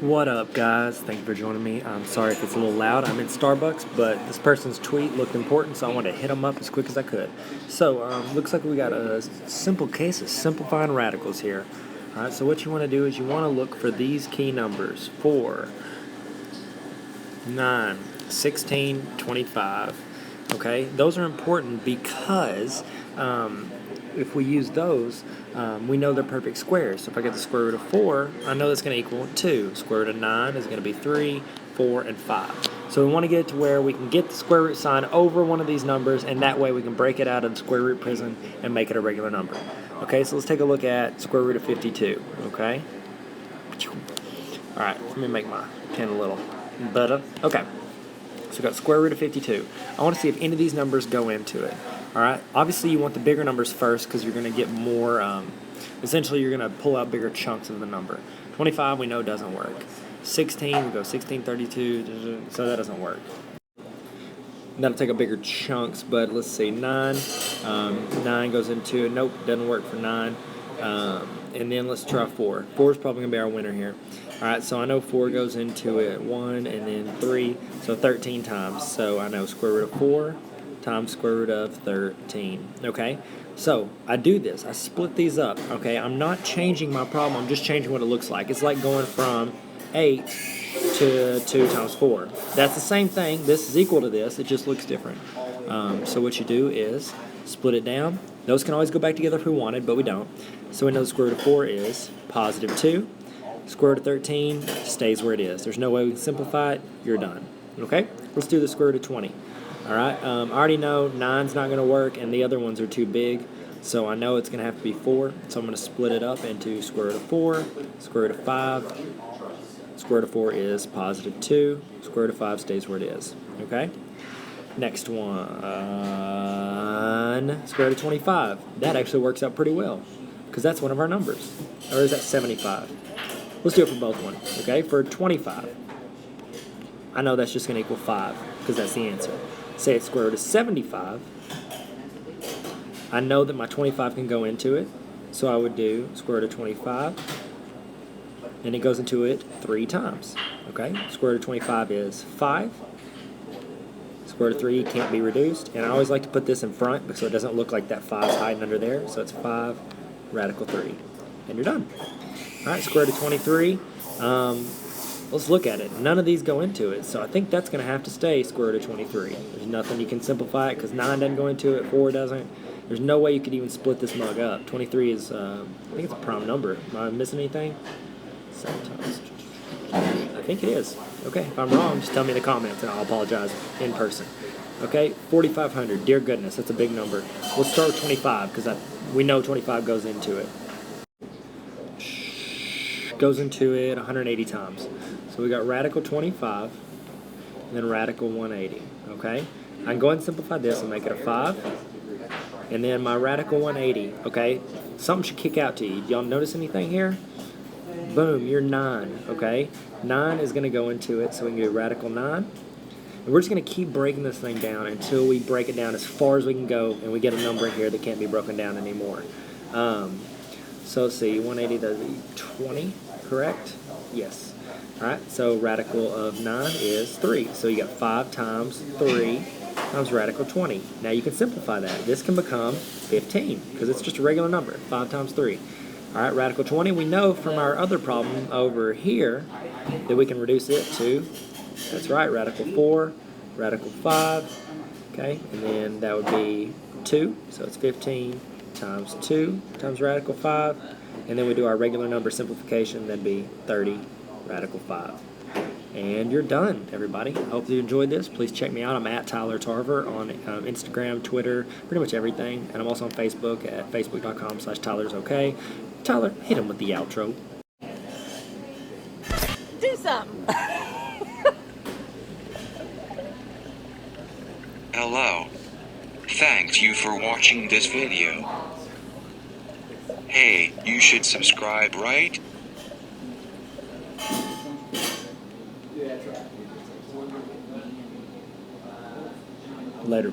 What up, guys? Thank you for joining me. I'm sorry if it's a little loud. I'm in Starbucks, but this person's tweet looked important, so I wanted to hit them up as quick as I could. So, looks like we got a simple case of simplifying radicals here. All right, so what you want to do is you want to look for these key numbers: 4, 9, 16, 25. Okay, those are important because if we use those, we know they're perfect squares. So if I get the square root of 4, I know that's going to equal 2. Square root of 9 is going to be 3, 4, and 5. So we want to get it to where we can get the square root sign over one of these numbers, and that way we can break it out of the square root prison and make it a regular number. Okay, so let's take a look at square root of 52. Okay. All right, let me make my pen a little better. Okay. So we've got square root of 52. I want to see if any of these numbers go into it. All right. Obviously, you want the bigger numbers first because you're going to get more. Essentially, you're going to pull out bigger chunks of the number. 25 we know doesn't work. 16 we go 16, 32. So that doesn't work. That'll take a bigger chunks, but let's see. 9. 9 goes into it. Nope, doesn't work for 9. And then let's try 4. 4 is probably going to be our winner here. All right, so I know 4 goes into it 1 and then 3, so 13 times. So I know square root of 4 times square root of 13. Okay, so I do this. I split these up. Okay, I'm not changing my problem. I'm just changing what it looks like. It's like going from 8 to 2 times 4. That's the same thing. This is equal to this. It just looks different. So what you do is split it down. Those can always go back together if we wanted, but we don't. So we know the square root of 4 is positive 2. Square root of 13 stays where it is. There's no way we can simplify it. You're done. Okay? Let's do the square root of 20. All right? I already know 9's not going to work, and the other ones are too big. So I know it's going to have to be 4. So I'm going to split it up into square root of 4, square root of 5. Square root of 4 is positive 2. Square root of 5 stays where it is. Okay? Next one. Square root of 25. That actually works out pretty well because that's one of our numbers. Or is that 75? Let's do it for both ones, okay? For 25, I know that's just going to equal 5 because that's the answer. Say it's square root of 75. I know that my 25 can go into it, so I would do square root of 25, and it goes into it 3 times, okay? Square root of 25 is 5. Square root of 3 can't be reduced, and I always like to put this in front so it doesn't look like that 5 is hiding under there, so it's 5 radical 3, and you're done. All right, square root of 23. Let's look at it. None of these go into it, so I think that's going to have to stay square root of 23. There's nothing you can simplify it because 9 doesn't go into it, 4 doesn't. There's no way you could even split this mug up. 23 is, I think it's a prime number. Am I missing anything? 7 times. I think it is. Okay, if I'm wrong, just tell me in the comments and I'll apologize in person. Okay, 4,500. Dear goodness, that's a big number. We'll start with 25 because we know 25 goes into it. Goes into it 180 times. So we got radical 25 and then radical 180. Okay, I can go ahead and simplify this and make it a 5. And then my radical 180. Okay, something should kick out to you. Y'all notice anything here? Boom, you're 9. Okay, 9 is going to go into it, so we can do radical 9. And we're just going to keep breaking this thing down until we break it down as far as we can go and we get a number in here that can't be broken down anymore. So let's see, 180 does 20, correct? Yes. All right, so radical of 9 is 3. So you got 5 times 3 times radical 20. Now you can simplify that. This can become 15 because it's just a regular number, 5 times 3. All right, radical 20, we know from our other problem over here that we can reduce it to, that's right, radical 4, radical 5, okay, and then that would be 2, so it's 15 times 2 times radical 5, and then we do our regular number simplification, that'd be 30 radical 5. And you're done, everybody. I hope you enjoyed this. Please check me out. I'm at Tyler Tarver on Instagram, Twitter, pretty much everything. And I'm also on Facebook at facebook.com/TylersOK. Tyler, hit him with the outro. Do something. Hello. Thank you for watching this video. Hey, you should subscribe, right? Later.